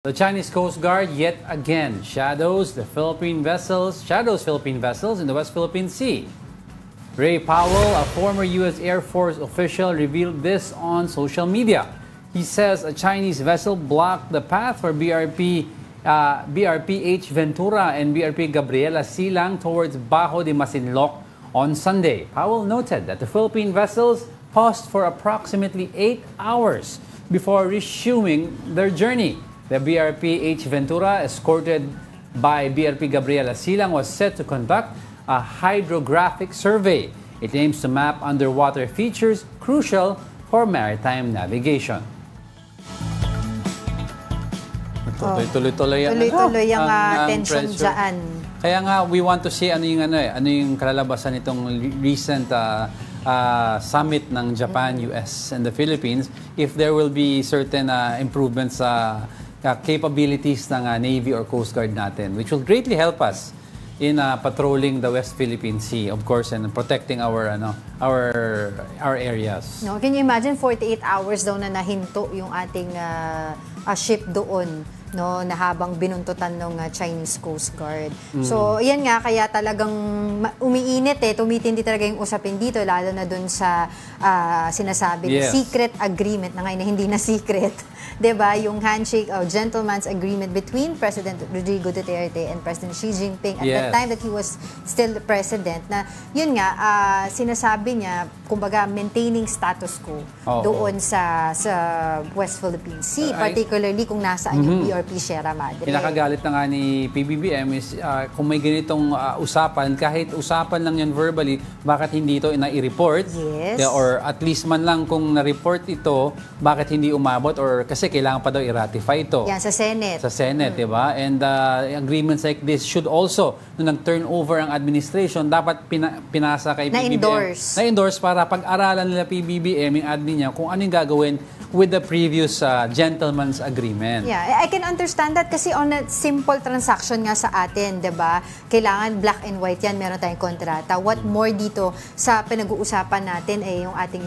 The Chinese Coast Guard yet again shadows Philippine vessels in the West Philippine Sea. Ray Powell, a former U.S. Air Force official, revealed this on social media. He says a Chinese vessel blocked the path for BRP H. Ventura and BRP Gabriela Silang towards Bajo de Masinloc on Sunday. Powell noted that the Philippine vessels paused for approximately 8 hours before resuming their journey. The BRP H. Ventura, escorted by BRP Gabriela Silang, was set to conduct a hydrographic survey. It aims to map underwater features crucial for maritime navigation. Tuloy-tuloy ang tension dyan. Kaya nga, we want to see ano yung kalalabasan nitong recent summit ng Japan, US, and the Philippines, if there will be certain improvements sa capabilities ng Navy or Coast Guard natin, which will greatly help us in patrolling the West Philippine Sea, of course, and protecting our areas. No, can you imagine 48 hours daw na nahinto yung ating ship doon, no, na habang binuntutan ng Chinese Coast Guard. So, yan nga, kaya talagang umiinit tumitindi talaga yung usapin dito, lalo na dun sa sinasabi na secret agreement na ngayon na hindi na secret. 'Di ba? Yung handshake o gentleman's agreement between President Rodrigo Duterte and President Xi Jinping at the time that he was still the president, na yun nga, sinasabi niya, kumbaga, maintaining status quo doon sa West Philippine Sea, particularly kung nasaan yung BRP Sierra Madre. Kinakagalit na nga ni PBBM is kung may ganitong usapan, kahit usapan lang yan verbally, bakit hindi ito na-i-report? Yes. Or at least man lang kung na-report ito, bakit hindi umabot? Or kasi kailangan pa daw i-ratify ito. Yan, sa Senate. Sa Senate, di ba? And agreements like this should also, nung nag-turn over ang administration, dapat pinasa kay PBBM. Na-endorse para pag-aralan nila PBBM, yung admin niya, kung ano yung gagawin with the previous gentleman's agreement. Yeah, I can understand that kasi on a simple transaction nga sa atin, 'di ba? Kailangan black and white 'yan, meron tayong kontrata. What more dito sa pinag-uusapan natin ay yung ating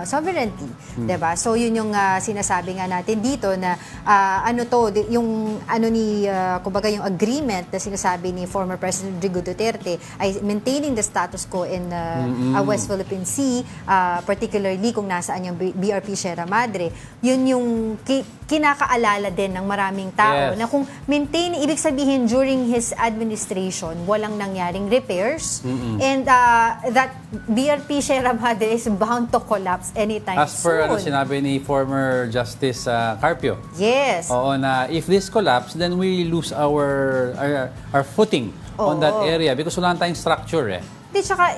sovereignty, 'di ba? So yun yung sinasabi nga natin dito na yung kumbaga yung agreement na sinasabi ni former President Rodrigo Duterte ay maintaining the status quo in West Philippine Sea, particularly kung nasaan yung BRP Sierra Madre. Yun yung kinakaalala din ng maraming tao na kung maintain, ibig sabihin during his administration, walang nangyaring repairs and that BRP Sierra Madre is bound to collapse anytime soon. As per sinabi ni former Justice Carpio. Yes. Oo, na if this collapse, then we lose our footing on that area because wala tayong structure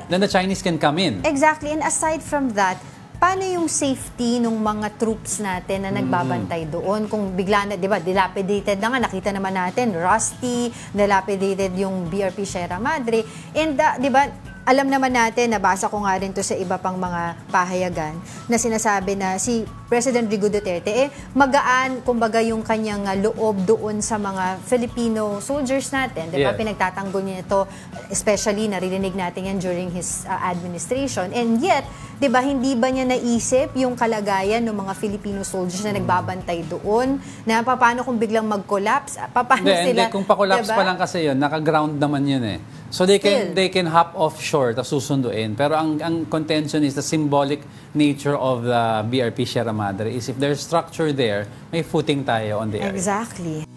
then the Chinese can come in. Exactly. And aside from that, paano yung safety ng mga troops natin na nagbabantay doon? Kung bigla na, di ba, dilapidated na nga, nakita naman natin, rusty, dilapidated yung BRP Sierra Madre. And, di ba, alam naman natin, nabasa ko nga rin to sa iba pang mga pahayagan, na sinasabi na si President Rodrigo Duterte, magaan, kumbaga yung kanyang loob doon sa mga Filipino soldiers natin. Di ba, pinagtatanggol niya ito, especially naririnig natin yan during his administration. And yet, di ba, hindi ba niya naisip yung kalagayan ng mga Filipino soldiers na nagbabantay doon, na paano kung biglang mag-collapse? Paano sila? Kung pa-collapse pa lang kasi yun, naka-ground naman yun So they can hop offshore tapos susunduin. Pero ang contention is the symbolic nature of the BRP Sierra Madre is if there's structure there, may footing tayo on the area. Exactly.